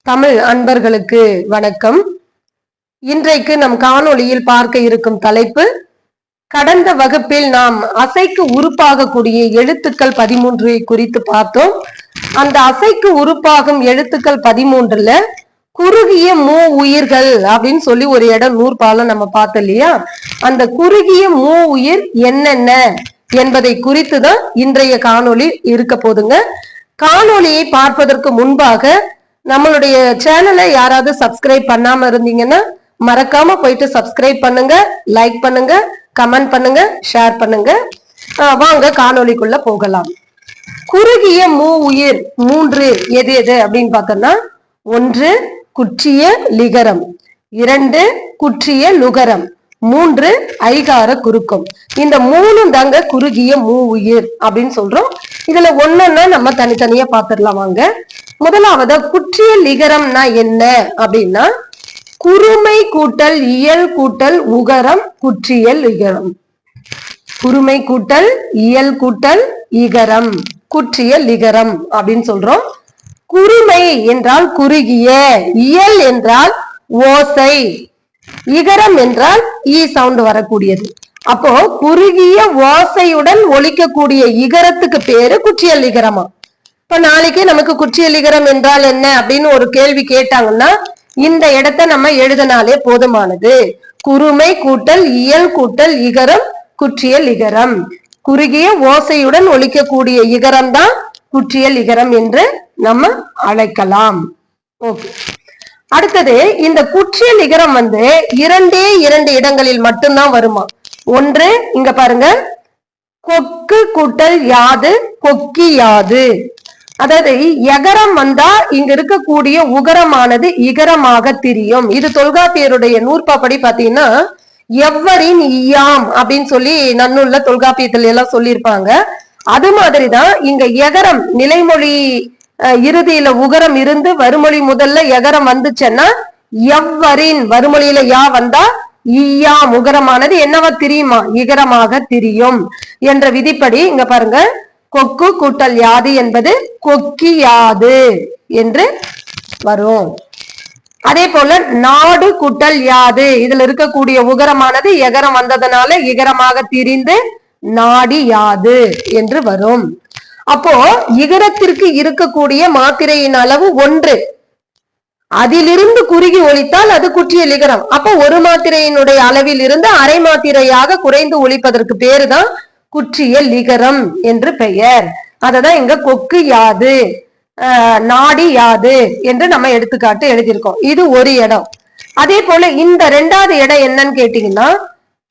தமிழ் அன்பர்களுக்கு வணக்கம். இன்றைக்கு நம் காணொளியில் பார்க்க இருக்கும் தலைப்பு, கடந்த வகுப்பில் நாம் அசைக்கு உறுப்பாகக்கூடிய எழுத்துக்கள் 13 குறித்து பார்த்தோம். அந்த அசைக்கு உறுப்பாகும் எழுத்துக்கள் 13ல குறுகிய மூ உயிர்கள் அப்படின்னு சொல்லி ஒரு இடம் நூற்பாலம் நம்ம பார்த்தோம் இல்லையா? அந்த குறுகிய மூ உயிர் என்னென்ன என்பதை குறித்து தான் இன்றைய காணொளி இருக்க போதுங்க. காணொளியை பார்ப்பதற்கு முன்பாக நம்மளுடைய சேனலை யாராவது சப்ஸ்கிரைப் பண்ணாம இருந்தீங்கன்னா மறக்காம போயிட்டு சப்ஸ்கிரைப் பண்ணுங்க, லைக் பண்ணுங்க, கமெண்ட் பண்ணுங்க, ஷேர் பண்ணுங்க. வாங்க காணொளிக்குள்ள போகலாம். குறுகிய மூ உயிர் 3 எது எது அப்படின்னு பார்த்தோம்னா, 1 குற்றிய லிகரம், 2 குற்றிய லுகரம், 3 ஐகார குறுக்கம். இந்த 3 தாங்க குறுகிய மூ உயிர் அப்படின்னு சொல்றோம். இதுல ஒன்னொன்னா நம்ம தனித்தனியா பாத்துடலாம் வாங்க. முதலாவது குற்றிய லிகரம்னா என்ன அப்படின்னா, குறுமை கூட்டல் இயல் கூட்டல் உகரம் குற்றிய லிகரம். குறுமை கூட்டல் இயல் கூட்டல் இகரம் குற்றிய லிகரம் அப்படின்னு சொல்றோம். குறுமை என்றால் குறுகிய, இயல் என்றால் ஓசை, இகரம் என்றால் ஈ சவுண்ட் வரக்கூடியது. அப்போ குறுகிய ஓசையுடன் ஒலிக்கக்கூடிய இகரத்துக்கு பேரு குற்றிய லிகரமா. இப்ப நாளைக்கு நமக்கு குற்றிய லிகரம் என்றால் என்ன அப்படின்னு ஒரு கேள்வி கேட்டாங்கன்னா, இந்த இடத்தை நம்ம எழுதினாலே போதுமானது. குறுமை கூட்டல் இயல் கூட்டல் இகரம் குற்றிய லிகரம். குறுகிய ஓசையுடன் ஒலிக்கக்கூடிய இகரம் தான் குற்றிய லிகரம் என்று நம்ம அழைக்கலாம். ஓகே. அடுத்தது, இந்த குற்றிய லிகரம் இரண்டே 2 இடங்களில் மட்டும்தான் வருமா. ஒன்று இங்க பாருங்க, கொக்கு கூட்டல் யாது கொக்கி யாது. அதாவது எகரம் வந்தா இங்க இருக்கக்கூடிய உகரமானது இகரமாக திரியும். இது தொல்காப்பியருடைய நூற்பாப்படி பாத்தீங்கன்னா, எவ்வரின் ஈயாம் அப்படின்னு சொல்லி நன்னூல்ல தொல்காப்பியத்துல எல்லாம் சொல்லியிருப்பாங்க. அது மாதிரிதான் இங்க எகரம் நிலைமொழி இறுதியில உகரம் இருந்து வருமொழி முதல்ல எகரம் வந்துச்சுன்னா, எவ்வரின் வருமொழியில யா வந்தா ஈயாம் உகரமானது என்னவா திரியுமா, இகரமாக திரியும் என்ற விதிப்படி இங்க பாருங்க, கொக்கு கூட்டல் யாது என்பது கொக்கி யாது என்று வரும். அதே போல நாடு கூட்டல் யாது, இதுல இருக்கக்கூடிய உகரமானது எகரம் வந்ததுனால இகரமாக திரிந்து நாடி யாது என்று வரும். அப்போ இகரத்திற்கு இருக்கக்கூடிய மாத்திரையின் அளவு 1, அதிலிருந்து குறுகி ஒலித்தால் அது குற்றிய லிகரம். அப்போ ஒரு மாத்திரையினுடைய அளவில் இருந்து அரை மாத்திரையாக குறைந்து ஒலிப்பதற்கு பேருதான் குற்றிய லிகரம் என்று பெயர். அததான் இங்க கொக்கு யாது, நாடி யாது என்று நம்ம எடுத்துக்காட்டு எழுதியிருக்கோம். இது ஒரு இடம். அதே போல இந்த 2வது இடம் என்னன்னு கேட்டீங்கன்னா,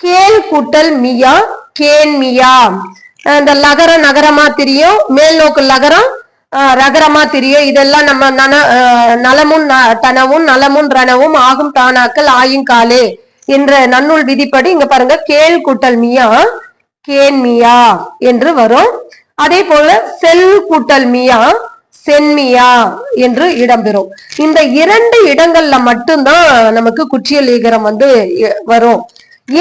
கேள் கூட்டல் மியா கேன்மியா. இந்த லகர நகரமா தெரியும், மேல் நோக்கு லகரம் ரகரமா தெரியும். இதெல்லாம் நம்ம நலமுன் தனவும் நலமுன் ரணவும் ஆகும் தானாக்கள் ஆயுங்காலே என்ற நன்னூல் விதிப்படி இங்க பாருங்க, கேள் கூட்டல் மியா கேன்மியா என்று வரும். அதே போல செல் கூட்டல் மியா சென்மியா என்று இடம்பெறும். இந்த 2 இடங்கள்ல மட்டும்தான் நமக்கு குற்றிய லிகரம் வரும்.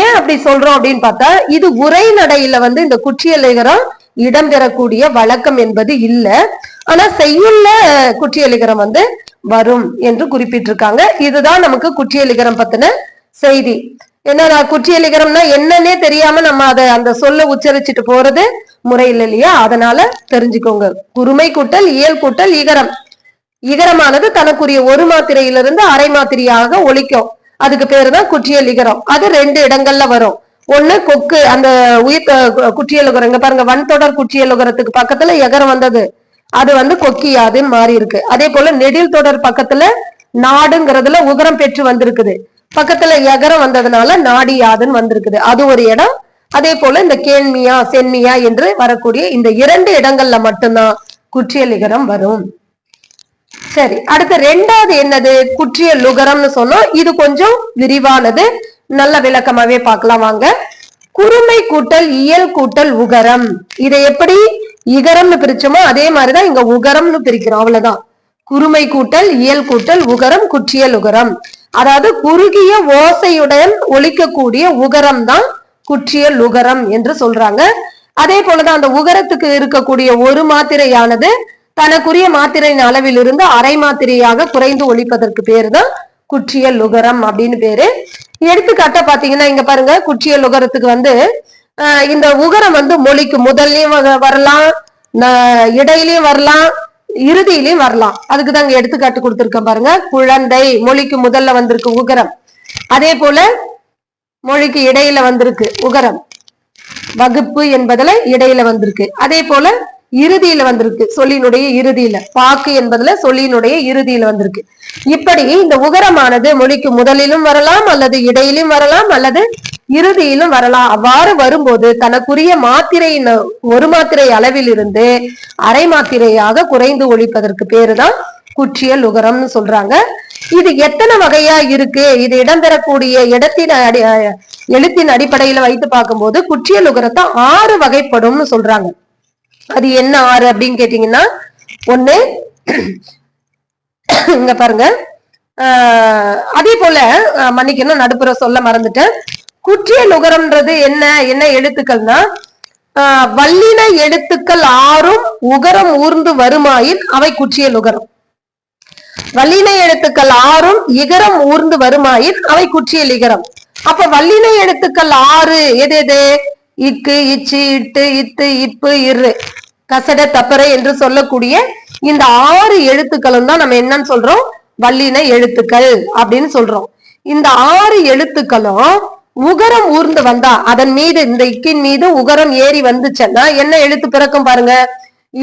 ஏன் அப்படி சொல்றோம் அப்படின்னு பார்த்தா, இது உரைநடையில இந்த குற்றிய லிகரம் இடம்பெறக்கூடிய வழக்கம் என்பது இல்ல. ஆனா செய்யுள்ள குற்றிய லிகரம் வரும் என்று குறிப்பிட்டிருக்காங்க. இதுதான் நமக்கு குற்றிய லிகரம் பத்தின செய்தி. ஏன்னா குற்றிய லிகரம்னா என்னன்னே தெரியாம நம்ம அந்த சொல்ல உச்சரிச்சுட்டு போறது முறை இல்லை இல்லையா? அதனால தெரிஞ்சுக்கோங்க. குறுமை கூட்டல் இயல் கூட்டல் இகரம். இகரமானது தனக்குரிய ஒரு மாத்திரையிலிருந்து அரை மாத்திரையாக ஒலிக்கும். அதுக்கு பேருதான் குற்றிய லிகரம். அது 2 இடங்கள்ல வரும். ஒண்ணு கொக்கு, அந்த உயிர் குற்றிய லுகரம். இங்க பாருங்க, வன்தொடர் குற்றிய லுகரத்துக்கு பக்கத்துல எகரம் வந்தது, அது கொக்கியாதுன்னு மாறி இருக்கு. அதே போல நெடில் தொடர் பக்கத்துல நாடுங்கிறதுல உகரம் பெற்று வந்திருக்குது, பக்கத்துல எகரம் வந்ததுனால நாடி யாதுன்னு வந்திருக்குது, அது ஒரு இடம். அதே போல இந்த கேன்மியா சென்மியா என்று வரக்கூடிய இந்த 2 இடங்கள்ல மட்டும்தான் குற்றிய லிகரம் வரும். சரி, அடுத்த 2வது என்னது, குற்றிய லுகரம்னு சொன்னோம். இது கொஞ்சம் விரிவானது, நல்ல விளக்கமாவே பார்க்கலாம் வாங்க. குறுமை கூட்டல் இயல் கூட்டல் உகரம். இதை எப்படி இகரம்னு பிரிச்சோமோ அதே மாதிரிதான் இங்க உகரம்னு பிரிக்கிறோம், அவ்வளவுதான். குறுமை கூட்டல் இயல் கூட்டல் உகரம் குற்றிய லுகரம். அதாவது குறுகிய ஓசையுடன் ஒலிக்கக்கூடிய உகரம் தான் குற்றிய லுகரம் என்று சொல்றாங்க. அதே போலதான் அந்த உகரத்துக்கு இருக்கக்கூடிய ஒரு மாத்திரையானது தனக்குரிய மாத்திரையின் அளவிலிருந்து அரை மாத்திரையாக குறைந்து ஒழிப்பதற்கு பேரு தான் குற்றியல் லுகரம் அப்படின்னு பேரு. எடுத்துக்காட்ட பாத்தீங்கன்னா இங்க பாருங்க, குற்றியல் லுகரத்துக்கு இந்த உகரம் மொழிக்கு முதல்லயும் வரலாம், இடையிலயும் வரலாம், இறுதியிலையும் வரலாம். அதுக்குதான் இங்க எடுத்துக்காட்டு கொடுத்திருக்கேன் பாருங்க. குழந்தை மொழிக்கு முதல்ல வந்திருக்கு உகரம், அதே போல மொழிக்கு இடையில வந்திருக்கு உகரம். வகுப்பு என்பதுல இடையில வந்திருக்கு, அதே போல இறுதியில வந்திருக்கு சொல்லினுடைய இறுதியில. பாக்கு என்பதுல சொல்லினுடைய இறுதியில வந்திருக்கு. இப்படி இந்த உகரமானது மொழிக்கு முதலிலும் வரலாம், அல்லது இடையிலும் வரலாம், அல்லது இறுதியிலும் வரலாம். அவ்வாறு வரும்போது தனக்குரிய மாத்திரையின் ஒரு மாத்திரை அளவில் இருந்து அரை மாத்திரையாக குறைந்து ஒழிப்பதற்கு பேருதான் குற்றியல் உகரம்னு சொல்றாங்க. இது எத்தனை வகையா இருக்கு? இது இடம்பெறக்கூடிய இடத்தின் எழுத்தின் அடிப்படையில வைத்து பார்க்கும்போது குற்றியல் உகரத்தை 6 வகைப்படும்னு சொல்றாங்க. அது என்ன 6 அப்படின்னு கேட்டீங்கன்னா, ஒண்ணு இங்க பாருங்க, அதே போல மன்னிக்கணும், நடுப்புற சொல்ல மறந்துட்டேன். குற்றியல் உகரம்ன்றது என்ன என்ன எழுத்துக்கள்னா, வல்லின எழுத்துக்கள் 6ம் உகரம் ஊர்ந்து வருமாயின் அவை குற்றியல் உகரம். வல்லின எழுத்துக்கள் 6ம் இகரம் ஊர்ந்து வருமாயின் அவை குற்றியல் இகரம். அப்ப வல்லின எழுத்துக்கள் 6 எது எது? இக்கு, இச்சு, இட்டு, இத்து, இப்பு, இரு, கசட, தப்பறை என்று சொல்லக்கூடிய இந்த 6 எழுத்துக்களும் தான் நம்ம என்னன்னு சொல்றோம்? வல்லின எழுத்துக்கள் அப்படின்னு சொல்றோம். இந்த 6 எழுத்துக்களும் உகரம் ஊர்ந்து வந்தா, அதன் மீது இந்த இக்கின் மீது உகரம் ஏறி வந்துச்சுன்னா என்ன எழுத்து பிறக்கும் பாருங்க.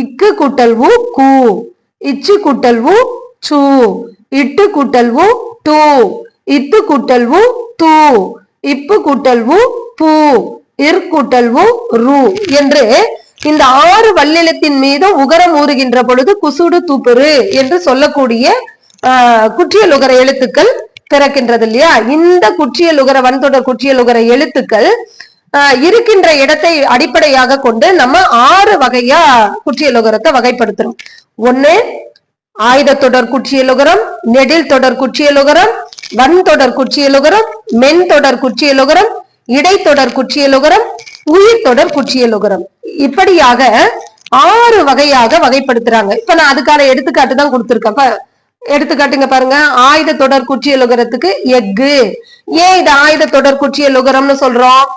இக்கு கூட்டல் உ கு, இச்சு கூட்டல் உ சு, இட்டு கூட்டல் உ டு, இத்து கூட்டல் உ து, இப்பு கூட்டல் உ பு, இர் கூட்டல் உ ரு என்று இந்த 6 வல்லெழுத்தின் மீது உகரம் ஊறுகின்ற பொழுது குசுடு தூப்புரு என்று சொல்லக்கூடிய குற்றியல் உகர எழுத்துக்கள் பிறக்கின்றது இல்லையா? இந்த குற்றியல் உகர வன்தொடர் குற்றியல் உகர எழுத்துக்கள் இருக்கின்ற இடத்தை அடிப்படையாக கொண்டு நம்ம 6 வகையா குற்றியல் உகரத்தை வகைப்படுத்துறோம். ஒண்ணு ஆயுத தொடர் குற்றியல் உகரம், நெடில் தொடர் குற்றியல் உகரம், வன்தொடர் குற்றியல் உகரம், மென் தொடர் குற்றியல் உகரம், இடைத்தொடர் குற்றியல் உகரம், உயிர் தொடர் குற்றியல் உகரம். இப்படியாக 6 வகையாக வகைப்படுத்துறாங்க. இப்ப நான் அதுக்கான எடுத்துக்காட்டு தான் கொடுத்திருக்கேன். எடுத்துக்காட்டுங்க பாருங்க. ஆயுத தொடர் குற்றியல் உகரத்துக்கு எஃகு. ஏன் இது ஆயுத தொடர் குற்றியல் உகரம்னு சொல்றோம்?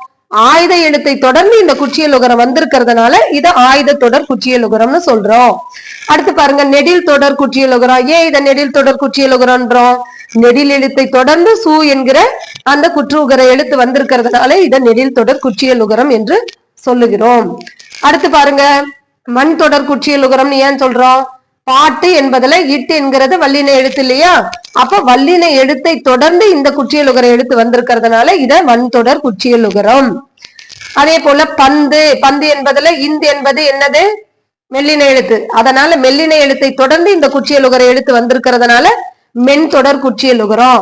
ஆயுத எழுத்தை தொடர்ந்து இந்த குற்றியல் உகரம் வந்திருக்கிறதுனால இதை ஆயுத தொடர் குற்றியல் உகரம்னு சொல்றோம். அடுத்து பாருங்க, நெடில் தொடர் குற்றியல் உகரம். ஏன் இதை நெடில் தொடர் குற்றியல் உகரம்ன்றோம்? நெடில் எழுத்தை தொடர்ந்து சு என்கிற அந்த குற்று உகர எழுத்து வந்திருக்கிறதுனால இதை நெடில் தொடர் குற்றியல் உகரம் என்று சொல்லுகிறோம். அடுத்து பாருங்க, மண் தொடர் குற்றியல் உகரம் ஏன் சொல்றோம்? பாட்டு என்பதுல இட்டு என்கிறது வல்லின எழுத்து இல்லையா? அப்ப வல்லின எழுத்தை தொடர்ந்து இந்த குற்றியல் உகர எழுத்து வந்திருக்கிறதுனால இத வன் தொடர் குற்றியல் உகரம். அதே போல பந்து, பந்து என்பதுல இந்து என்பது என்னது? மெல்லின எழுத்து. அதனால மெல்லின எழுத்தை தொடர்ந்து இந்த குற்றியல் உகர எழுத்து வந்திருக்கிறதுனால மென் தொடர் குற்றியல் உகரம்.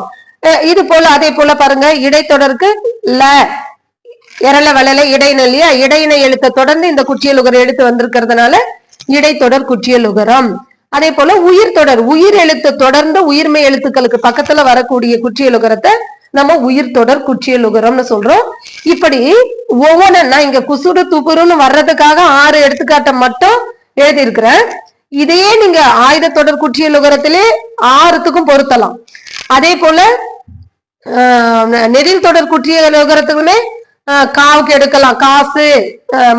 இது போல அதே போல பாருங்க, இடைத்தொடருக்கு ல எரள வளல இடையின இல்லையா? இடையின எழுத்தை தொடர்ந்து இந்த குற்றியல் உகர எழுத்து வந்திருக்கிறதுனால இடைத்தொடர் குற்றியல் உகரம். அதே போல உயிர் தொடர், உயிர் எழுத்து தொடர்ந்து உயிர்மை எழுத்துக்களுக்கு பக்கத்துல வரக்கூடிய குற்றியல் உகரத்தை நம்ம உயிர் தொடர் குற்றியல் உகரம்னு சொல்றோம். இப்படி ஒவ்வொன்னா இங்க குசுடு துப்புருன்னு வர்றதுக்காக 6 எடுத்துக்காட்டை மட்டும் எழுதியிருக்கிறேன். இதையே நீங்க ஆயுத தொடர் குற்றியல் உகரத்திலே 6த்துக்கும் பொருத்தலாம். அதே போல நெடில் தொடர் குற்றியல் உகரத்துக்குமே காவுக்கு எடுக்கலாம், காசு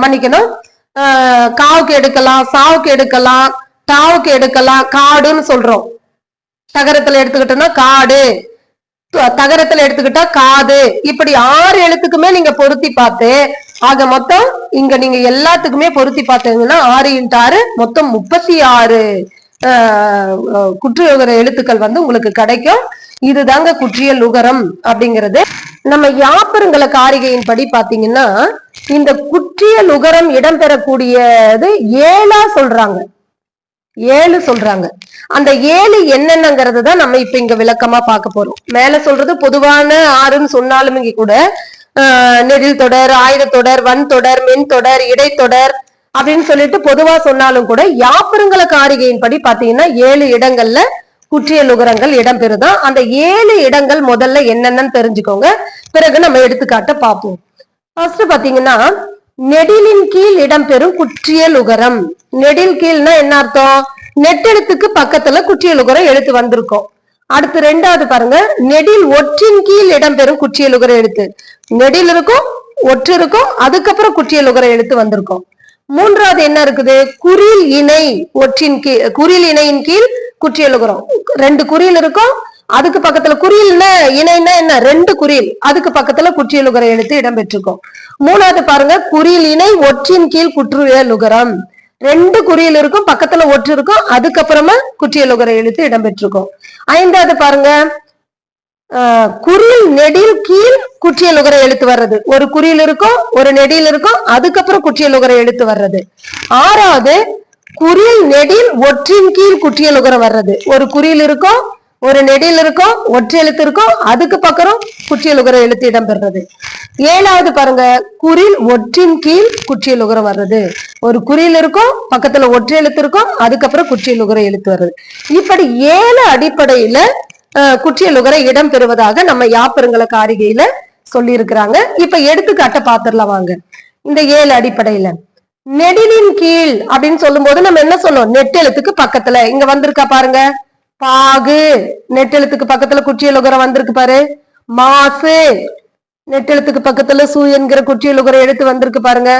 மன்னிக்கணும், காவுக்கு எடுக்கலாம், சாவுக்கு எடுக்கலாம், டாவுக்கு எடுக்கலாம், காடுன்னு சொல்றோம். தகரத்துல எடுத்துக்கிட்டோம்னா காடு, தகரத்துல எடுத்துக்கிட்டா காது. இப்படி 6 எழுத்துக்குமே நீங்க பொருத்தி பார்த்து, ஆக மொத்தம் இங்க நீங்க எல்லாத்துக்குமே பொருத்தி பார்த்தீங்கன்னா 6 × 6 மொத்தம் 36 குற்றியல் எழுத்துக்கள் உங்களுக்கு கிடைக்கும். இதுதாங்க குற்றியல் உகரம் அப்படிங்கிறது. நம்ம யாப்பருங்கல காரிகையின் படி பாத்தீங்கன்னா இந்த குற்றியல் உகரம் இடம்பெறக்கூடியது 7 சொல்றாங்க. 7 சொல்றாங்க. அந்த 7 என்னென்னங்கிறது தான் நம்ம இப்ப இங்க விளக்கமா பார்க்க போறோம். மேல சொல்றது பொதுவான 6ன்னு சொன்னாலும் இங்க கூட நெடில் தொடர், ஆயுத தொடர், வன் தொடர், மென் தொடர், இடைத்தொடர் அப்படின்னு சொல்லிட்டு பொதுவா சொன்னாலும் கூட யாப்பருங்கல காரிகையின் படி பாத்தீங்கன்னா 7 இடங்கள்ல குற்றியல் உகரங்கள் இடம்பெறுதான். அந்த 7 இடங்கள் முதல்ல என்னென்னு தெரிஞ்சுக்கோங்க. பிறகு நம்ம எடுத்துக்காட்ட பார்ப்போம். ஃபர்ஸ்ட் பாத்தீங்கன்னா நெடிலின் கீழ் இடம்பெறும் குற்றியல் உகரம். நெடில் கீழ்னா என்ன அர்த்தம்? நெட்டெழுத்துக்கு பக்கத்துல குற்றியலுகர எழுத்து வந்திருக்கும். அடுத்து ரெண்டாவது பாருங்க, நெடில் ஒற்றின் கீழ் இடம்பெறும் குற்றியலுகர எழுத்து. நெடில் இருக்கும், ஒற்று இருக்கும், அதுக்கப்புறம் குற்றியலுகர எழுத்து வந்திருக்கும். மூன்றாவது என்ன இருக்குது, குறில் இணை ஒற்றின் கீழ், குறில் இணையின் கீழ் குற்றியலுகரம். ரெண்டு குறில் இருக்கும், அதுக்கு பக்கத்துல குறில்னா இணைன்னா என்ன, ரெண்டு குறில், அதுக்கு பக்கத்துல குற்றியலுகர எழுத்து இடம்பெற்றிருக்கும். மூணாவது பாருங்க, குறில் இணை ஒற்றின் கீழ் குற்றியலுகரம். ரெண்டு குறியில் இருக்கும், பக்கத்துல ஒற்று இருக்கும், அதுக்கப்புறமா குற்றியலுகர எழுத்து இடம்பெற்றிருக்கும். ஐந்தாவது பாருங்க, குறில் நெடில் கீழ் குற்றியலுகர எழுத்து வர்றது. ஒரு குறியில் இருக்கும், ஒரு நெடில் இருக்கும், அதுக்கப்புறம் குற்றியலுகர எழுத்து வர்றது. ஆறாவது, குறில் நெடில் ஒற்றின் கீழ் குற்றியலுகரம் வர்றது. ஒரு குறியில் இருக்கும், ஒரு நெடில் இருக்கும், ஒற்று எழுத்து இருக்கும், அதுக்கு பக்கம் குற்றியலுகர எழுத்து இடம்பெறது. ஏழாவது பாருங்க, குறில் ஒற்றின் கீழ் குற்றியலுகரம் வர்றது. ஒரு குறியில் இருக்கும், பக்கத்துல ஒற்று எழுத்து இருக்கும், அதுக்கப்புறம் குற்றியலுகர எழுத்து வர்றது. இப்படி 7 அடிப்படையில குற்றியலுகர இடம் பெறுவதாக நம்ம யாப்பருங்கல காரிகையில சொல்லி இருக்கிறாங்க. இப்ப எடுத்துக்காட்ட பாத்துடலாம் வாங்க. இந்த 7 அடிப்படையில நெடிலின் கீழ் அப்படின்னு சொல்லும் போது நம்ம என்ன சொன்னோம், நெட்டெழுத்துக்கு பக்கத்துல இங்க வந்திருக்கா பாருங்க, பாகு நெட்டெழுத்துக்கு பக்கத்துல குற்றியலுகரம் வந்திருக்கு பாரு. மாசு நெட்டெழுத்துக்கு பக்கத்துல சு என்கிற குற்றியலுகர எழுத்து வந்திருக்கு பாருங்க.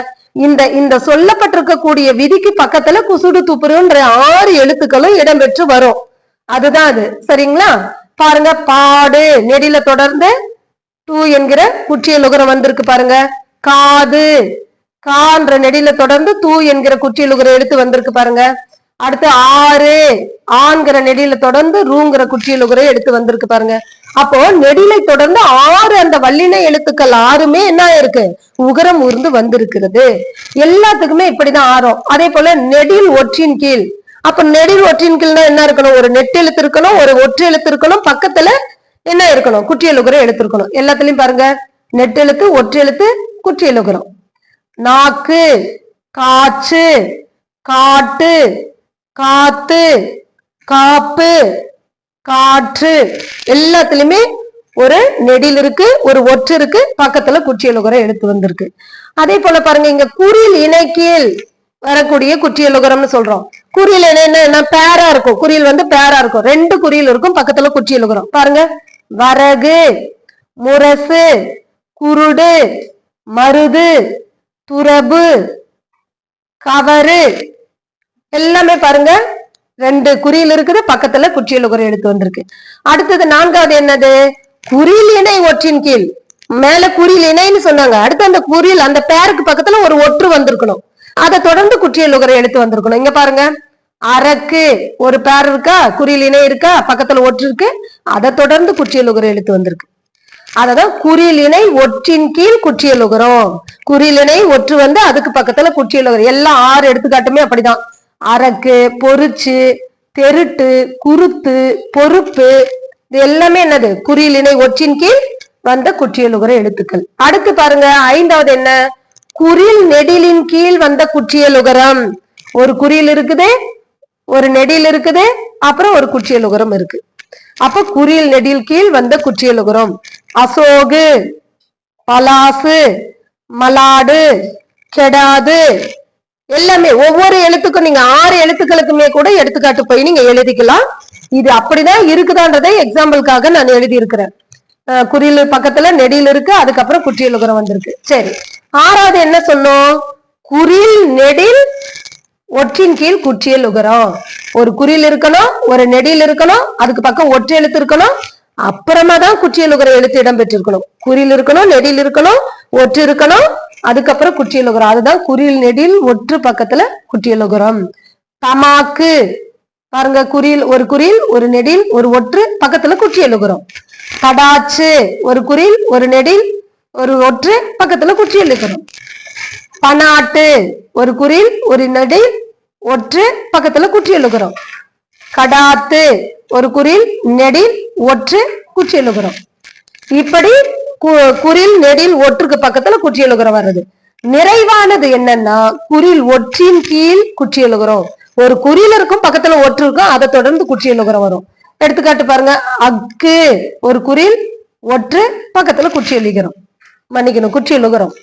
இந்த சொல்லப்பட்டிருக்கக்கூடிய விதிக்கு பக்கத்துல குசுடு துப்புருன்ற 6 எழுத்துக்களும் இடம்பெற்று வரும். அதுதான் அது, சரிங்களா? பாருங்க, பாடு நெடில தொடர்ந்து டூ என்கிற குற்றியலுகரம் வந்திருக்கு பாருங்க. காது கான்ற நெடில தொடர்ந்து தூ என்கிற குற்றியலுகர எழுத்து வந்திருக்கு பாருங்க. அடுத்து ஆறு ஆண்கிற நெடில தொடர்ந்து ரூங்கிற குற்றியலுகர எழுத்து வந்திருக்கு பாருங்க. அப்போ நெடிலை தொடர்ந்து 6 அந்த வல்லின எழுத்துக்கள் 6மே என்ன இருக்கு, உகரம் ஊர்ந்து வந்திருக்கிறது. எல்லாத்துக்குமே இப்படிதான் ஆறும். அதே போல நெடில் ஒற்றின் கீழ், அப்ப நெடில் ஒற்றின் கீழ்னா என்ன இருக்கணும், ஒரு நெட்டு எழுத்து இருக்கணும், ஒரு ஒற்று எழுத்து இருக்கணும், பக்கத்துல என்ன இருக்கணும், குற்றியலுகர எழுத்து இருக்கணும். எல்லாத்துலயும் பாருங்க, நெட்டெழுத்து, ஒற்றெழுத்து, குற்றியலுகரம். நாக்கு, காற்று, காட்டு, காத்து, காப்பு, காற்று, எல்லாத்துலயுமே ஒரு நெடில் இருக்கு, ஒரு ஒற்று இருக்கு, பக்கத்துல குற்றியலுகர எழுத்து வந்திருக்கு. அதே போல பாருங்க, இங்க குறில் இணை கீழ் வரக்கூடிய குற்றியலுகரம்னு சொல்றோம். குறில் இணைன்னா என்ன, பேரா இருக்கும், குறில் வந்து பேரா இருக்கும், 2 குறியில் இருக்கும், பக்கத்துல குற்றியலுகரம். பாருங்க, வரகு, முரசு, குருடு, மருது, துரபு, கவரு, எல்லாமே பாருங்க 2 குறியில் இருக்குது, பக்கத்துல குற்றியலுகர எழுத்து வந்திருக்கு. அடுத்தது 4வது என்னது, குறில் இணை ஒற்றின் கீழ். மேல குறில் இணைன்னு சொன்னாங்க, அடுத்து அந்த குறில் அந்த பேருக்கு பக்கத்துல ஒரு ஒற்று வந்திருக்கணும், அதை தொடர்ந்து குற்றியலுகர எழுத்து வந்திருக்கணும். இங்க பாருங்க, அரக்கு ஒரு பேர் இருக்கா, குறில் இணை இருக்கா, பக்கத்துல ஒற்று இருக்கு, அதை தொடர்ந்து குற்றியலுகர எழுத்து வந்திருக்கு. அததான் குறில் இணை ஒற்றின் கீழ் குற்றியலுகரம். குறில் இணை ஒற்று வந்து அதுக்கு பக்கத்துல குற்றியலுகரம். எல்லாம் 6 எடுத்துக்காட்டுமே அப்படிதான். அரக்கு, பொறிச்சு, தெருட்டு, குருத்து, பொறுப்பு, இது எல்லாமே என்னது, குறில் இணை ஒற்றின் கீழ் வந்த குற்றியலுகர எழுத்துக்கள். அடுத்து பாருங்க, 5வது என்ன, குறில் நெடிலின் கீழ் வந்த குற்றியலுகரம். ஒரு குறில் இருக்குது, ஒரு நெடில் இருக்குது, அப்புறம் ஒரு குற்றியலுகரம் இருக்கு. அப்ப குறில் நெடில் கீழ் வந்த குற்றியலுகரம். அசோகு, பலாசு, மலாடு, கெடாது, எல்லாமே ஒவ்வொரு எழுத்துக்கும் நீங்க 6 எழுத்துக்களுக்குமே கூட எடுத்துக்காட்டு போய் நீங்க எழுதிக்கலாம். இது அப்படிதான் இருக்குதான்றதை எக்ஸாம்பிளுக்காக நான் எழுதி இருக்கிறேன். குறில் பக்கத்துல நெடில் இருக்கு, அதுக்கப்புறம் குற்றியலுகரம் வந்திருக்கு. சரி, 6வது என்ன சொன்னோம், குறில் நெடில் ஒற்றின் கீழ் குற்றியலுகரம். ஒரு குறில் இருக்கணும், ஒரு நெடில் இருக்கணும், அதுக்கு பக்கம் ஒற்று எழுத்து இருக்கணும், அப்புறமா தான் குற்றியலுகர எழுத்து இடம்பெற்றிருக்கணும். குறில் இருக்கணும், நெடில் இருக்கணும், ஒற்று இருக்கணும், அதுக்கப்புறம் குற்றியலுகரம். அதுதான் குறில் நெடில் ஒற்று பக்கத்துல குற்றியலுகரம். தமாக்கு பாருங்க, குறில் ஒரு குறில், ஒரு நெடில், ஒரு ஒற்று, பக்கத்துல குற்றியலுகரம். கடாச்சு ஒரு குறில், ஒரு நெடில், ஒரு ஒற்று, பக்கத்துல குற்றியலுகரம். பனாட்டு ஒரு குறில், ஒரு நெடில், ஒற்று, பக்கத்துல குற்றியலுகரம். கடாத்து ஒரு குறில், நெடில், ஒற்று, குற்றியலுகரம். இப்படி குறில் நெடில் ஒற்றுக்கு பக்கத்துல குற்றியலுகரம் வர்றது. நிறைவானது என்னன்னா, குறில் ஒற்றின் கீழ் குற்றியலுகரம். ஒரு குறில் இருக்கும், பக்கத்துல ஒற்று இருக்கும், அதை தொடர்ந்து குற்றியலுகரம் வரும். எடுத்துக்காட்டு பாருங்க, அக்கு ஒரு குறில், ஒற்று, பக்கத்துல குற்றியலுகரம், மன்னிக்கணும் குற்றியலுகரம்.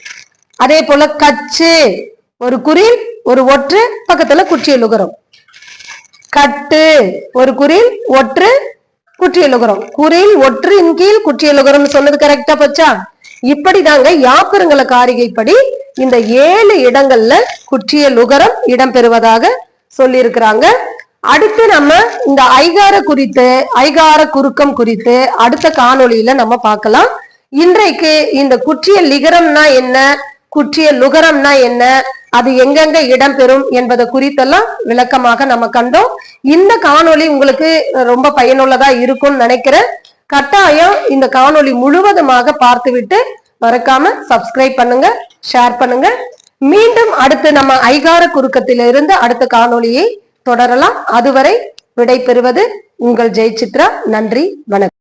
அதே போல கச்சு ஒரு குறில், ஒரு ஒற்று, பக்கத்துல குற்றியலுகரம். கட்டு ஒரு குறில் ஒற்று குற்றியலுகரம், குறில் ஒற்றின் கீழ் குற்றியலுகரம் சொன்னது கரெக்டா போச்சா? இப்படிதாங்க யாப்பருங்கல காரிகைப்படி இந்த 7 இடங்கள்ல குற்றியலுகரம் இடம்பெறுவதாக சொல்லி இருக்கிறாங்க. அடுத்து நம்ம இந்த ஐகார குறுக்கம் குறித்து அடுத்த காணொளியில நம்ம பார்க்கலாம். இன்றைக்கு இந்த குற்றிய லிகரம்னா என்ன, குற்றிய லுகரம்னா என்ன, அது எங்கெங்க இடம்பெறும் என்பதை குறித்தெல்லாம் விளக்கமாக நம்ம கண்டோம். இந்த காணொளி உங்களுக்கு ரொம்ப பயனுள்ளதா இருக்கும்னு நினைக்கிறேன். கட்டாயம் இந்த காணொளி முழுவதுமாக பார்த்துவிட்டு மறக்காம சப்ஸ்கிரைப் பண்ணுங்க, ஷேர் பண்ணுங்க. மீண்டும் அடுத்து நம்ம ஐகார குறுக்கத்திலிருந்து அடுத்த காணொளியை தொடரலாம். அதுவரை விடை பெறுவது உங்கள் ஜெயசித்ரா. நன்றி, வணக்கம்.